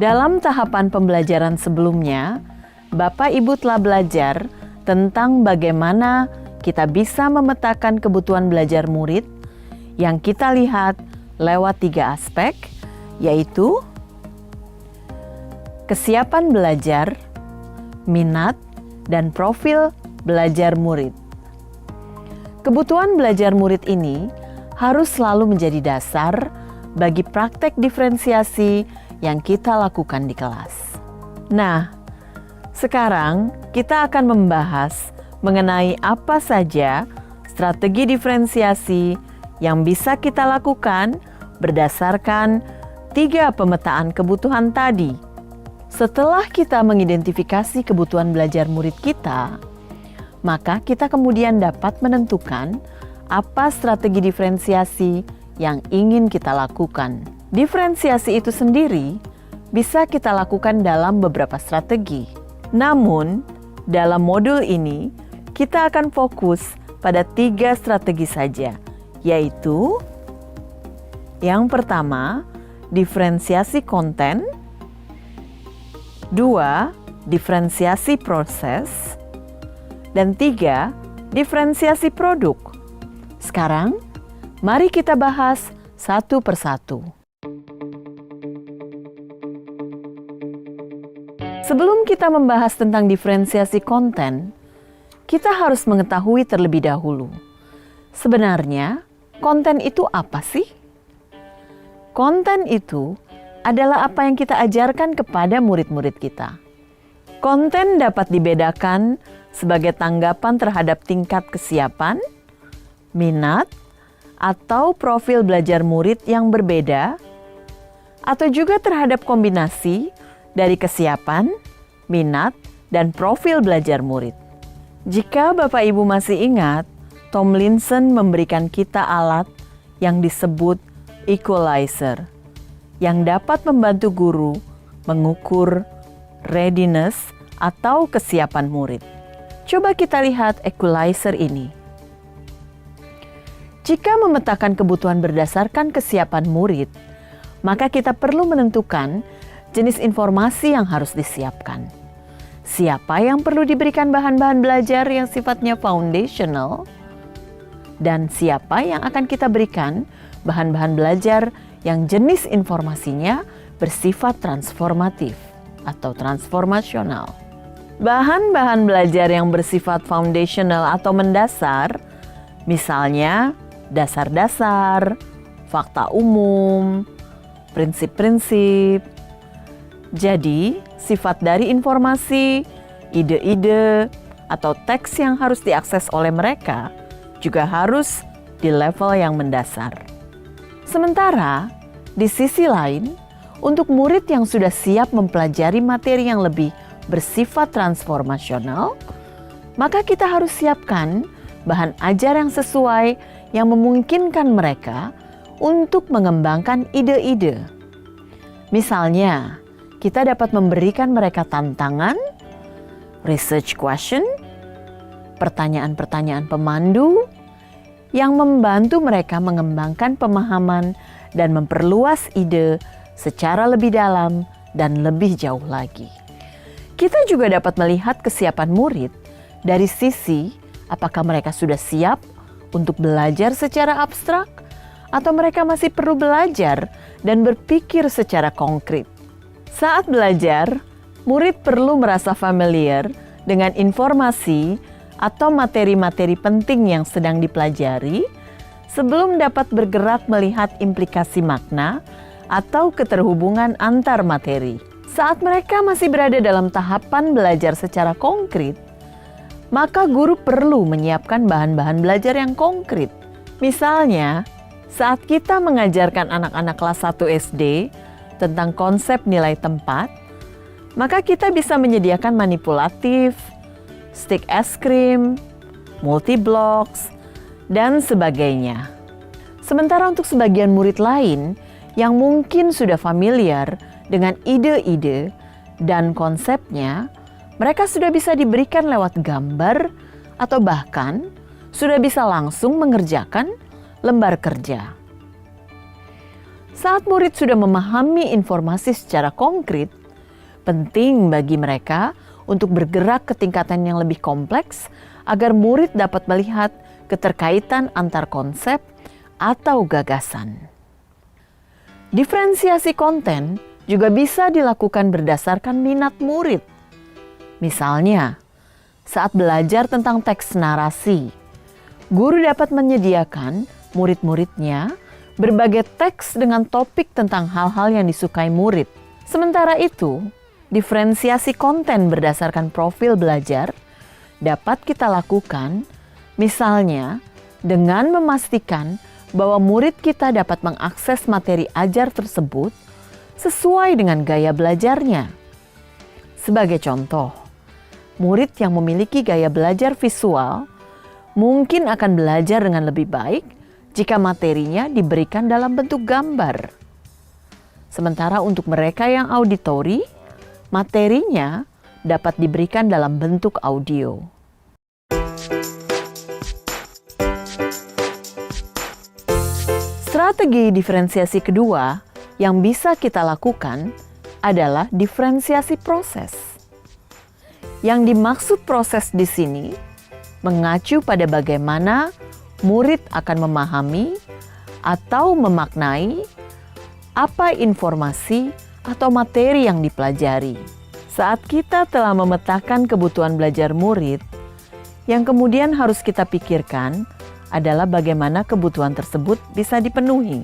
Dalam tahapan pembelajaran sebelumnya, Bapak Ibu telah belajar tentang bagaimana kita bisa memetakan kebutuhan belajar murid yang kita lihat lewat 3 aspek, yaitu kesiapan belajar, minat, dan profil belajar murid. Kebutuhan belajar murid ini harus selalu menjadi dasar bagi praktek diferensiasi yang kita lakukan di kelas. Nah, sekarang kita akan membahas mengenai apa saja strategi diferensiasi yang bisa kita lakukan berdasarkan 3 pemetaan kebutuhan tadi. Setelah kita mengidentifikasi kebutuhan belajar murid kita, maka kita kemudian dapat menentukan apa strategi diferensiasi yang ingin kita lakukan. Diferensiasi itu sendiri bisa kita lakukan dalam beberapa strategi. Namun, dalam modul ini kita akan fokus pada 3 strategi saja, yaitu yang pertama, diferensiasi konten, 2, diferensiasi proses, dan 3, diferensiasi produk. Sekarang, mari kita bahas satu persatu. Sebelum kita membahas tentang diferensiasi konten, kita harus mengetahui terlebih dahulu, sebenarnya konten itu apa sih? Konten itu adalah apa yang kita ajarkan kepada murid-murid kita. Konten dapat dibedakan sebagai tanggapan terhadap tingkat kesiapan, minat, atau profil belajar murid yang berbeda, atau juga terhadap kombinasi dari kesiapan, minat, dan profil belajar murid. Jika Bapak Ibu masih ingat, Tomlinson memberikan kita alat yang disebut equalizer, yang dapat membantu guru mengukur readiness atau kesiapan murid. Coba kita lihat equalizer ini. Jika memetakan kebutuhan berdasarkan kesiapan murid, maka kita perlu menentukan jenis informasi yang harus disiapkan. Siapa yang perlu diberikan bahan-bahan belajar yang sifatnya foundational, dan siapa yang akan kita berikan bahan-bahan belajar yang jenis informasinya bersifat transformatif atau transformasional. Bahan-bahan belajar yang bersifat foundational atau mendasar, misalnya dasar-dasar, fakta umum, prinsip-prinsip. Jadi, sifat dari informasi, ide-ide, atau teks yang harus diakses oleh mereka juga harus di level yang mendasar. Sementara, di sisi lain, untuk murid yang sudah siap mempelajari materi yang lebih bersifat transformasional, maka kita harus siapkan bahan ajar yang sesuai yang memungkinkan mereka untuk mengembangkan ide-ide. Misalnya, kita dapat memberikan mereka tantangan, research question, pertanyaan-pertanyaan pemandu yang membantu mereka mengembangkan pemahaman dan memperluas ide secara lebih dalam dan lebih jauh lagi. Kita juga dapat melihat kesiapan murid dari sisi apakah mereka sudah siap untuk belajar secara abstrak atau mereka masih perlu belajar dan berpikir secara konkret. Saat belajar, murid perlu merasa familiar dengan informasi atau materi-materi penting yang sedang dipelajari sebelum dapat bergerak melihat implikasi makna atau keterhubungan antar materi. Saat mereka masih berada dalam tahapan belajar secara konkret, maka guru perlu menyiapkan bahan-bahan belajar yang konkret. Misalnya, saat kita mengajarkan anak-anak kelas 1 SD tentang konsep nilai tempat, maka kita bisa menyediakan manipulatif, stick es krim, multi-blocks, dan sebagainya. Sementara untuk sebagian murid lain yang mungkin sudah familiar dengan ide-ide dan konsepnya, mereka sudah bisa diberikan lewat gambar atau bahkan sudah bisa langsung mengerjakan lembar kerja. Saat murid sudah memahami informasi secara konkret, penting bagi mereka untuk bergerak ke tingkatan yang lebih kompleks agar murid dapat melihat keterkaitan antar konsep atau gagasan. Diferensiasi konten juga bisa dilakukan berdasarkan minat murid. Misalnya, saat belajar tentang teks narasi, guru dapat menyediakan murid-muridnya berbagai teks dengan topik tentang hal-hal yang disukai murid. Sementara itu, diferensiasi konten berdasarkan profil belajar dapat kita lakukan, misalnya dengan memastikan bahwa murid kita dapat mengakses materi ajar tersebut sesuai dengan gaya belajarnya. Sebagai contoh, murid yang memiliki gaya belajar visual mungkin akan belajar dengan lebih baik jika materinya diberikan dalam bentuk gambar. Sementara untuk mereka yang auditori, materinya dapat diberikan dalam bentuk audio. Strategi diferensiasi kedua yang bisa kita lakukan adalah diferensiasi proses. Yang dimaksud proses di sini mengacu pada bagaimana murid akan memahami atau memaknai apa informasi atau materi yang dipelajari. Saat kita telah memetakan kebutuhan belajar murid, yang kemudian harus kita pikirkan adalah bagaimana kebutuhan tersebut bisa dipenuhi.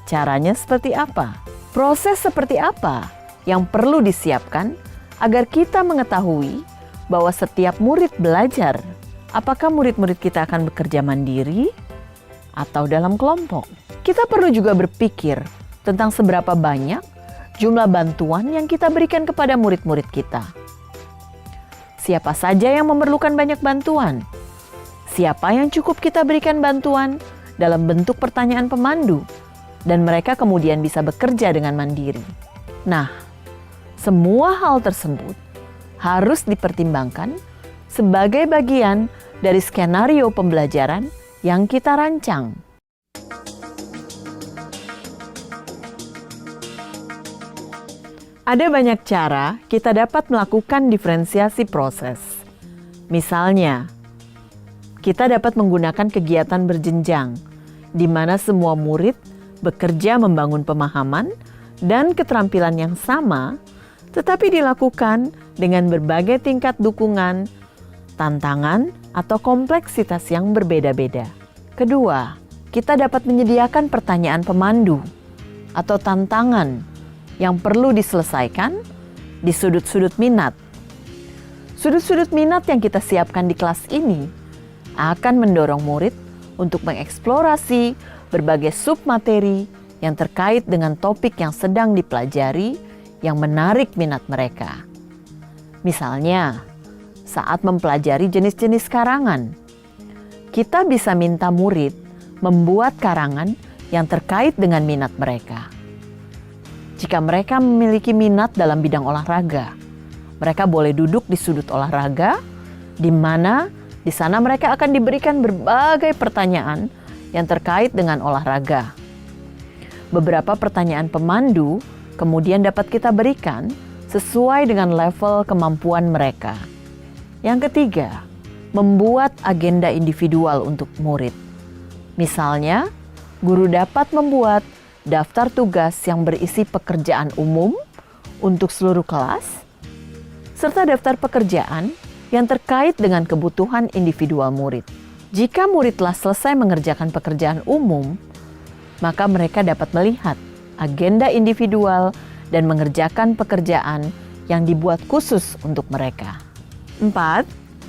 Caranya seperti apa? Proses seperti apa yang perlu disiapkan agar kita mengetahui bahwa setiap murid belajar, apakah murid-murid kita akan bekerja mandiri atau dalam kelompok? Kita perlu juga berpikir tentang seberapa banyak jumlah bantuan yang kita berikan kepada murid-murid kita. Siapa saja yang memerlukan banyak bantuan? Siapa yang cukup kita berikan bantuan dalam bentuk pertanyaan pemandu dan mereka kemudian bisa bekerja dengan mandiri? Nah, semua hal tersebut harus dipertimbangkan sebagai bagian dari skenario pembelajaran yang kita rancang. Ada banyak cara kita dapat melakukan diferensiasi proses. Misalnya, kita dapat menggunakan kegiatan berjenjang, di mana semua murid bekerja membangun pemahaman dan keterampilan yang sama, tetapi dilakukan dengan berbagai tingkat dukungan, tantangan, atau kompleksitas yang berbeda-beda. Kedua, kita dapat menyediakan pertanyaan pemandu atau tantangan yang perlu diselesaikan di sudut-sudut minat. Sudut-sudut minat yang kita siapkan di kelas ini akan mendorong murid untuk mengeksplorasi berbagai submateri yang terkait dengan topik yang sedang dipelajari yang menarik minat mereka. Misalnya, saat mempelajari jenis-jenis karangan, kita bisa minta murid membuat karangan yang terkait dengan minat mereka. Jika mereka memiliki minat dalam bidang olahraga, mereka boleh duduk di sudut olahraga, di mana di sana mereka akan diberikan berbagai pertanyaan yang terkait dengan olahraga. Beberapa pertanyaan pemandu kemudian dapat kita berikan sesuai dengan level kemampuan mereka. Yang ketiga, membuat agenda individual untuk murid. Misalnya, guru dapat membuat daftar tugas yang berisi pekerjaan umum untuk seluruh kelas, serta daftar pekerjaan yang terkait dengan kebutuhan individual murid. Jika murid telah selesai mengerjakan pekerjaan umum, maka mereka dapat melihat agenda individual dan mengerjakan pekerjaan yang dibuat khusus untuk mereka. 4.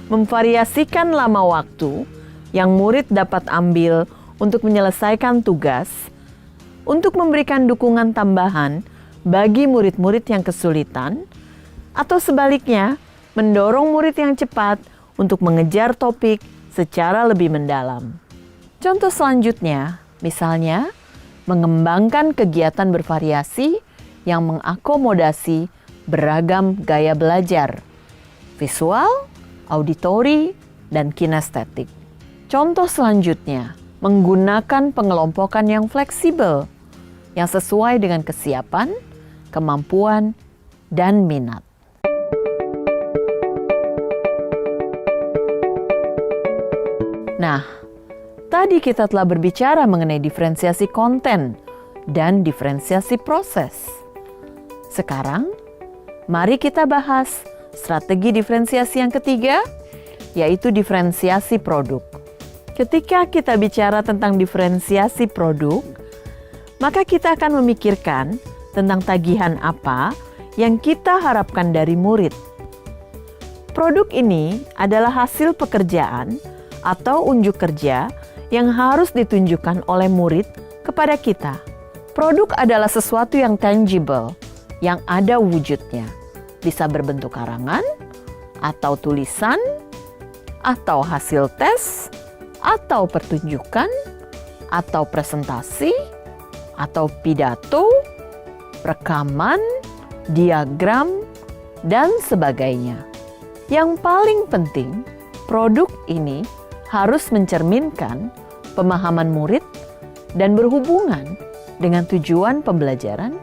Memvariasikan lama waktu yang murid dapat ambil untuk menyelesaikan tugas, untuk memberikan dukungan tambahan bagi murid-murid yang kesulitan, atau sebaliknya, mendorong murid yang cepat untuk mengejar topik secara lebih mendalam. Contoh selanjutnya, misalnya, mengembangkan kegiatan bervariasi yang mengakomodasi beragam gaya belajar, visual, auditori, dan kinestetik. Contoh selanjutnya, menggunakan pengelompokan yang fleksibel, yang sesuai dengan kesiapan, kemampuan, dan minat. Nah, tadi kita telah berbicara mengenai diferensiasi konten dan diferensiasi proses. Sekarang, mari kita bahas strategi diferensiasi yang ketiga, yaitu diferensiasi produk. Ketika kita bicara tentang diferensiasi produk, maka kita akan memikirkan tentang tagihan apa yang kita harapkan dari murid. Produk ini adalah hasil pekerjaan atau unjuk kerja yang harus ditunjukkan oleh murid kepada kita. Produk adalah sesuatu yang tangible, yang ada wujudnya. Bisa berbentuk karangan, atau tulisan, atau hasil tes, atau pertunjukan, atau presentasi, atau pidato, rekaman, diagram, dan sebagainya. Yang paling penting, produk ini harus mencerminkan pemahaman murid dan berhubungan dengan tujuan pembelajaran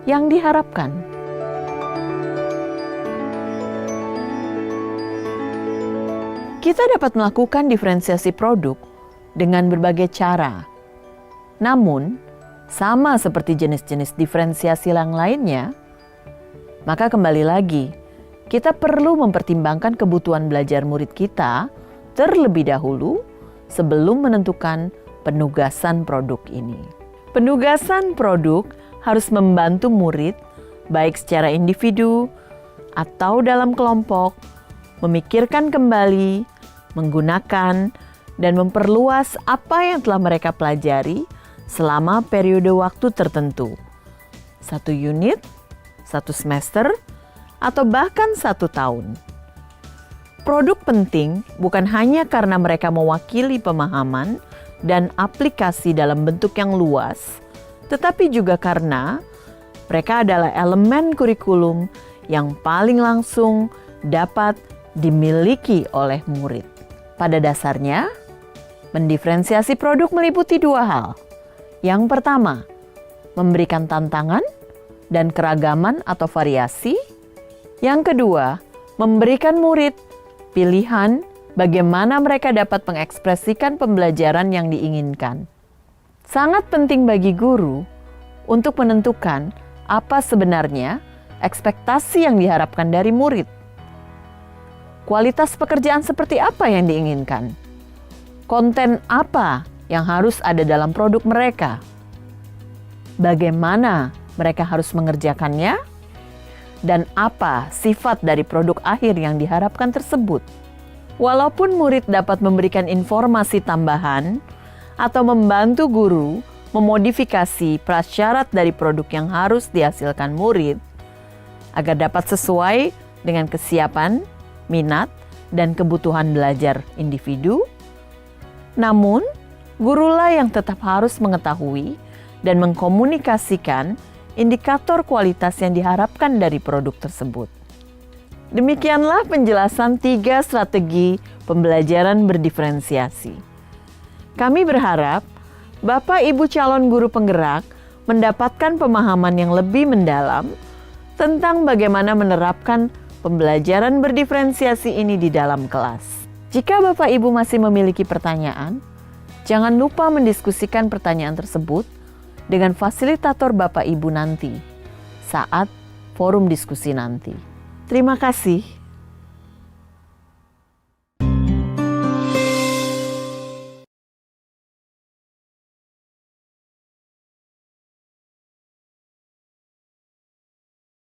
yang diharapkan. Kita dapat melakukan diferensiasi produk dengan berbagai cara. Namun, sama seperti jenis-jenis diferensiasi yang lainnya, maka kembali lagi, kita perlu mempertimbangkan kebutuhan belajar murid kita terlebih dahulu sebelum menentukan penugasan produk ini. Penugasan produk harus membantu murid, baik secara individu atau dalam kelompok, memikirkan kembali, menggunakan, dan memperluas apa yang telah mereka pelajari selama periode waktu tertentu. 1 unit, 1 semester, atau bahkan 1 tahun. Produk penting bukan hanya karena mereka mewakili pemahaman dan aplikasi dalam bentuk yang luas, tetapi juga karena mereka adalah elemen kurikulum yang paling langsung dapat dimiliki oleh murid. Pada dasarnya, mendiferensiasi produk meliputi 2 hal. Yang pertama, memberikan tantangan dan keragaman atau variasi. Yang kedua, memberikan murid pilihan bagaimana mereka dapat mengekspresikan pembelajaran yang diinginkan. Sangat penting bagi guru untuk menentukan apa sebenarnya ekspektasi yang diharapkan dari murid. Kualitas pekerjaan seperti apa yang diinginkan? Konten apa yang harus ada dalam produk mereka? Bagaimana mereka harus mengerjakannya? Dan apa sifat dari produk akhir yang diharapkan tersebut? Walaupun murid dapat memberikan informasi tambahan atau membantu guru memodifikasi prasyarat dari produk yang harus dihasilkan murid agar dapat sesuai dengan kesiapan, minat, dan kebutuhan belajar individu, namun gurulah yang tetap harus mengetahui dan mengkomunikasikan indikator kualitas yang diharapkan dari produk tersebut. Demikianlah penjelasan 3 strategi pembelajaran berdiferensiasi. Kami berharap Bapak Ibu calon guru penggerak mendapatkan pemahaman yang lebih mendalam tentang bagaimana menerapkan pembelajaran berdiferensiasi ini di dalam kelas. Jika Bapak Ibu masih memiliki pertanyaan, jangan lupa mendiskusikan pertanyaan tersebut dengan fasilitator Bapak Ibu nanti saat forum diskusi nanti. Terima kasih.